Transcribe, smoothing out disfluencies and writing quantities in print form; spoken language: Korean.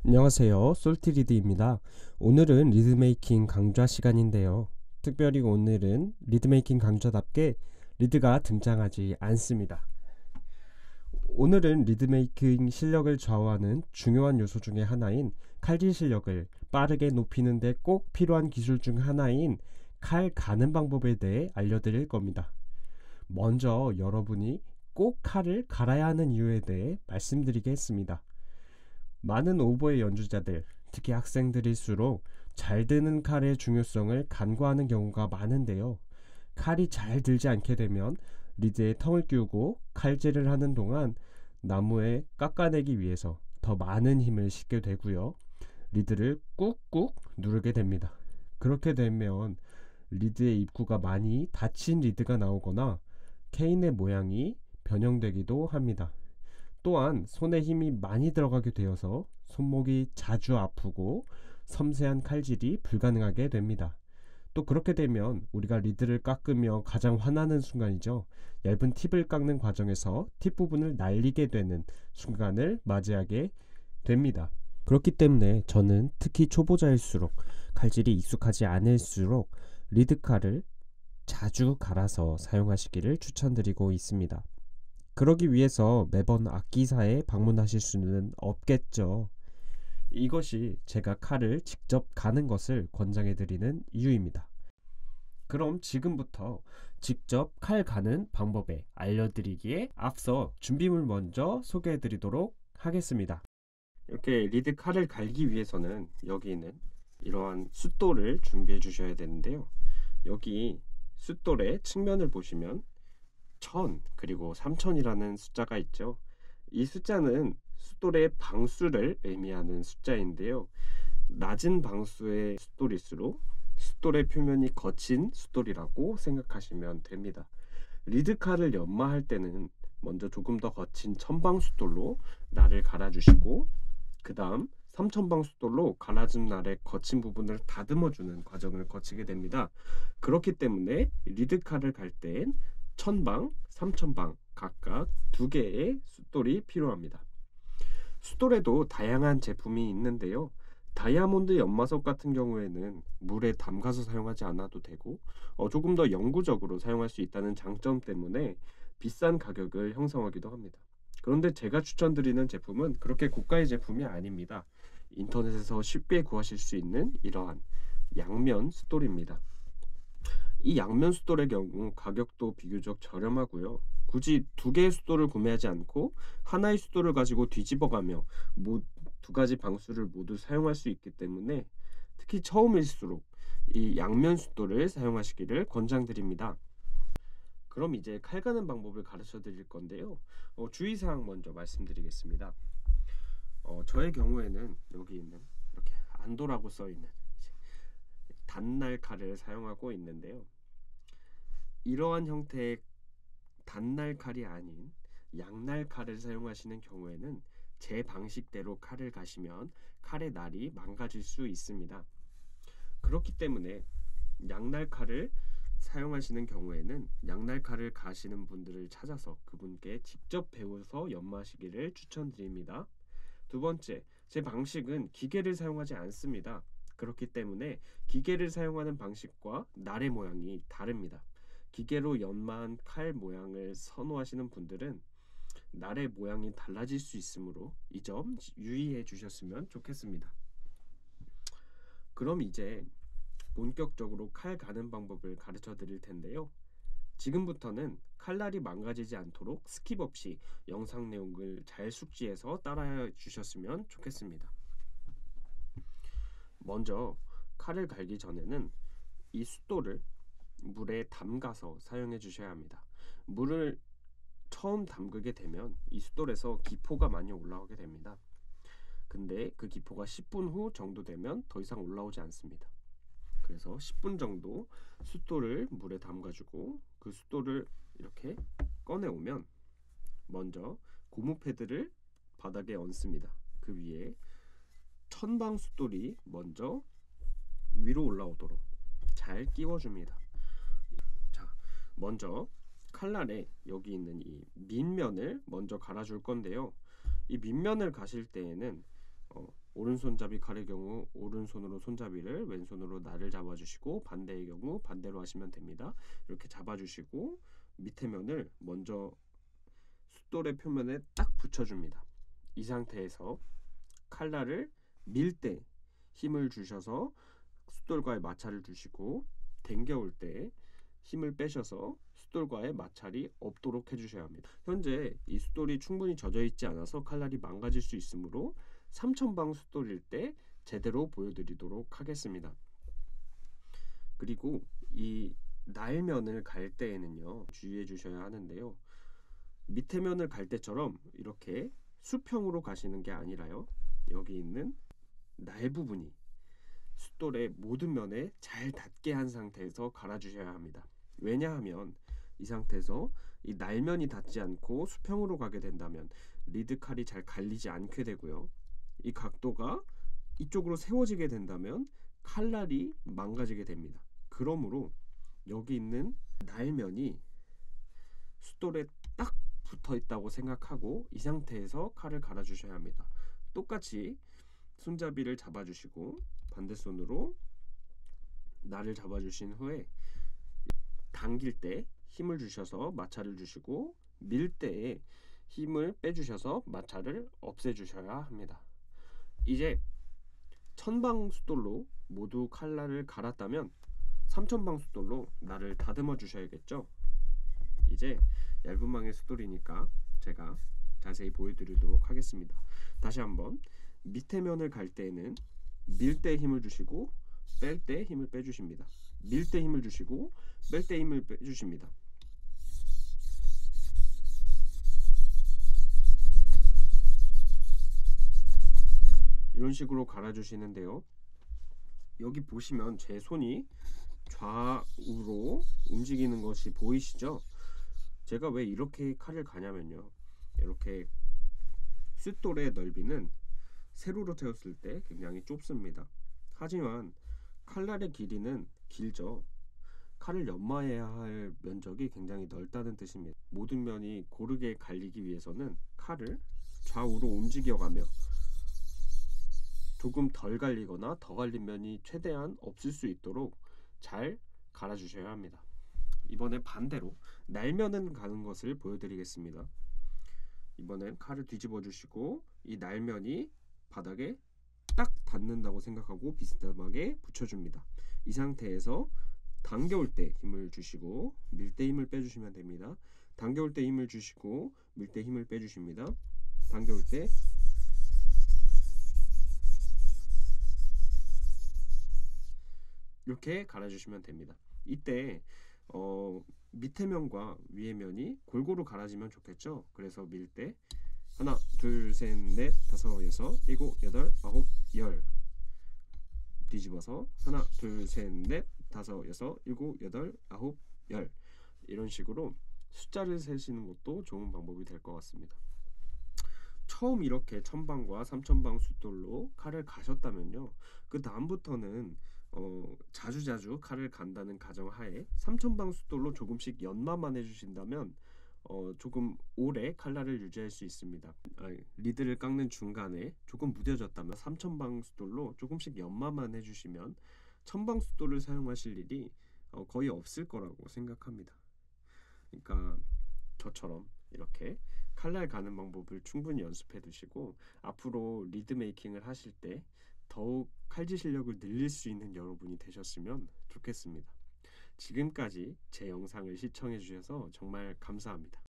안녕하세요, 솔티리드입니다. 오늘은 리드메이킹 강좌 시간인데요. 특별히 오늘은 리드메이킹 강좌답게 리드가 등장하지 않습니다. 오늘은 리드메이킹 실력을 좌우하는 중요한 요소 중에 하나인 칼질 실력을 빠르게 높이는 데 꼭 필요한 기술 중 하나인 칼 가는 방법에 대해 알려드릴 겁니다. 먼저 여러분이 꼭 칼을 갈아야 하는 이유에 대해 말씀드리겠습니다. 많은 오보의 연주자들, 특히 학생들일수록 잘 드는 칼의 중요성을 간과하는 경우가 많은데요. 칼이 잘 들지 않게 되면 리드에 텅을 끼우고 칼질을 하는 동안 나무에 깎아내기 위해서 더 많은 힘을 싣게 되고요. 리드를 꾹꾹 누르게 됩니다. 그렇게 되면 리드의 입구가 많이 닫힌 리드가 나오거나 케인의 모양이 변형되기도 합니다. 또한 손에 힘이 많이 들어가게 되어서 손목이 자주 아프고 섬세한 칼질이 불가능하게 됩니다. 또 그렇게 되면 우리가 리드를 깎으며 가장 화나는 순간이죠. 얇은 팁을 깎는 과정에서 팁 부분을 날리게 되는 순간을 맞이하게 됩니다. 그렇기 때문에 저는 특히 초보자일수록 칼질이 익숙하지 않을수록 리드칼을 자주 갈아서 사용하시기를 추천드리고 있습니다. 그러기 위해서 매번 악기사에 방문하실 수는 없겠죠. 이것이 제가 칼을 직접 가는 것을 권장해 드리는 이유입니다. 그럼 지금부터 직접 칼 가는 방법에 알려드리기에 앞서 준비물 먼저 소개해 드리도록 하겠습니다. 이렇게 리드 칼을 갈기 위해서는 여기 있는 이러한 숫돌을 준비해 주셔야 되는데요. 여기 숫돌의 측면을 보시면 1000 그리고 3000이라는 숫자가 있죠. 이 숫자는 숫돌의 방수를 의미하는 숫자인데요. 낮은 방수의 숫돌일수록 숫돌의 표면이 거친 숫돌이라고 생각하시면 됩니다. 리드칼을 연마할 때는 먼저 조금 더 거친 1000방 숫돌로 날을 갈아주시고 그 다음 3000방 숫돌로 갈아준 날의 거친 부분을 다듬어주는 과정을 거치게 됩니다. 그렇기 때문에 리드칼을 갈 땐 1000방, 3000방 각각 2개의 숫돌이 필요합니다. 숫돌에도 다양한 제품이 있는데요. 다이아몬드 연마석 같은 경우에는 물에 담가서 사용하지 않아도 되고 조금 더 영구적으로 사용할 수 있다는 장점 때문에 비싼 가격을 형성하기도 합니다. 그런데 제가 추천드리는 제품은 그렇게 고가의 제품이 아닙니다. 인터넷에서 쉽게 구하실 수 있는 이러한 양면 숫돌입니다. 이 양면 숫돌의 경우 가격도 비교적 저렴하고요. 굳이 2개의 숫돌을 구매하지 않고 하나의 숫돌을 가지고 뒤집어가며 2가지 방수를 모두 사용할 수 있기 때문에 특히 처음일수록 이 양면 숫돌을 사용하시기를 권장드립니다. 그럼 이제 칼 가는 방법을 가르쳐 드릴 건데요. 주의사항 먼저 말씀드리겠습니다. 저의 경우에는 여기 있는 이렇게 안도라고 써있는 단날 칼을 사용하고 있는데요. 이러한 형태의 단날 칼이 아닌 양날 칼을 사용하시는 경우에는 제 방식대로 칼을 가시면 칼의 날이 망가질 수 있습니다. 그렇기 때문에 양날 칼을 사용하시는 경우에는 양날 칼을 가시는 분들을 찾아서 그분께 직접 배워서 연마하시기를 추천드립니다. 두 번째, 제 방식은 기계를 사용하지 않습니다. 그렇기 때문에 기계를 사용하는 방식과 날의 모양이 다릅니다. 기계로 연마한 칼 모양을 선호하시는 분들은 날의 모양이 달라질 수 있으므로 이 점 유의해 주셨으면 좋겠습니다. 그럼 이제 본격적으로 칼 가는 방법을 가르쳐 드릴 텐데요. 지금부터는 칼날이 망가지지 않도록 스킵 없이 영상 내용을 잘 숙지해서 따라해 주셨으면 좋겠습니다. 먼저 칼을 갈기 전에는 이 숫돌을 물에 담가서 사용해 주셔야 합니다. 물을 처음 담그게 되면 이 숫돌에서 기포가 많이 올라오게 됩니다. 근데 그 기포가 10분 후 정도 되면 더 이상 올라오지 않습니다. 그래서 10분 정도 숫돌을 물에 담가주고 그 숫돌을 이렇게 꺼내오면 먼저 고무 패드를 바닥에 얹습니다. 그 위에 1000방 숫돌이 먼저 위로 올라오도록 잘 끼워줍니다. 자, 먼저 칼날에 여기 있는 이 밑면을 먼저 갈아줄 건데요. 이 밑면을 가실 때에는 오른손잡이 칼의 경우 오른손으로 손잡이를, 왼손으로 날을 잡아주시고 반대의 경우 반대로 하시면 됩니다. 이렇게 잡아주시고 밑에 면을 먼저 숫돌의 표면에 딱 붙여줍니다. 이 상태에서 칼날을 밀 때 힘을 주셔서 숫돌과의 마찰을 주시고 당겨올 때 힘을 빼셔서 숫돌과의 마찰이 없도록 해주셔야 합니다. 현재 이 숫돌이 충분히 젖어 있지 않아서 칼날이 망가질 수 있으므로 3000방 숫돌일 때 제대로 보여드리도록 하겠습니다. 그리고 이 날면을 갈 때에는요, 주의해 주셔야 하는데요, 밑에 면을 갈 때처럼 이렇게 수평으로 가시는 게 아니라요, 여기 있는 날 부분이 숫돌의 모든 면에 잘 닿게 한 상태에서 갈아주셔야 합니다. 왜냐하면 이 상태에서 이 날면이 닿지 않고 수평으로 가게 된다면 리드 칼이 잘 갈리지 않게 되고요, 이 각도가 이쪽으로 세워지게 된다면 칼날이 망가지게 됩니다. 그러므로 여기 있는 날면이 숫돌에 딱 붙어 있다고 생각하고 이 상태에서 칼을 갈아주셔야 합니다. 똑같이 손잡이를 잡아주시고 반대손으로 날을 잡아주신 후에 당길 때 힘을 주셔서 마찰을 주시고 밀 때에 힘을 빼주셔서 마찰을 없애주셔야 합니다. 이제 1000방 숫돌로 모두 칼날을 갈았다면 3000방 숫돌로 날을 다듬어 주셔야겠죠. 이제 얇은 방의 숫돌이니까 제가 자세히 보여드리도록 하겠습니다. 다시 한번 밑에 면을 갈 때에는 밀 때 힘을 주시고 뺄 때 힘을 빼주십니다. 밀 때 힘을 주시고 뺄 때 힘을 빼주십니다. 이런 식으로 갈아주시는데요, 여기 보시면 제 손이 좌우로 움직이는 것이 보이시죠? 제가 왜 이렇게 칼을 가냐면요, 이렇게 숫돌의 넓이는 세로로 세웠을 때 굉장히 좁습니다. 하지만 칼날의 길이는 길죠. 칼을 연마해야 할 면적이 굉장히 넓다는 뜻입니다. 모든 면이 고르게 갈리기 위해서는 칼을 좌우로 움직여가며 조금 덜 갈리거나 더 갈린 면이 최대한 없을 수 있도록 잘 갈아주셔야 합니다. 이번엔 반대로 날면은 가는 것을 보여드리겠습니다. 이번엔 칼을 뒤집어 주시고 이 날면이 바닥에 딱 닿는다고 생각하고 비스듬하게 붙여줍니다. 이 상태에서 당겨올 때 힘을 주시고 밀 때 힘을 빼주시면 됩니다. 당겨올 때 힘을 주시고 밀 때 힘을 빼주십니다. 당겨올 때 이렇게 갈아주시면 됩니다. 이때 밑에 면과 위에 면이 골고루 갈아지면 좋겠죠. 그래서 밀 때 하나, 둘, 셋, 넷, 다섯, 여섯, 일곱, 여덟, 아홉, 열 뒤집어서 하나, 둘, 셋, 넷, 다섯, 여섯, 일곱, 여덟, 아홉, 열 이런 식으로 숫자를 세시는 것도 좋은 방법이 될 것 같습니다. 처음 이렇게 1000방과 3000방 숫돌로 칼을 가셨다면요, 그 다음부터는 자주자주 칼을 간다는 가정하에 3000방 숫돌로 조금씩 연마만 해주신다면 조금 오래 칼날을 유지할 수 있습니다. 리드를 깎는 중간에 조금 무뎌졌다면 3000방 숫돌로 조금씩 연마만 해주시면 1000방 숫돌을 사용하실 일이 거의 없을 거라고 생각합니다. 그러니까 저처럼 이렇게 칼날 가는 방법을 충분히 연습해 두시고 앞으로 리드 메이킹을 하실 때 더욱 칼질 실력을 늘릴 수 있는 여러분이 되셨으면 좋겠습니다. 지금까지 제 영상을 시청해 주셔서 정말 감사합니다.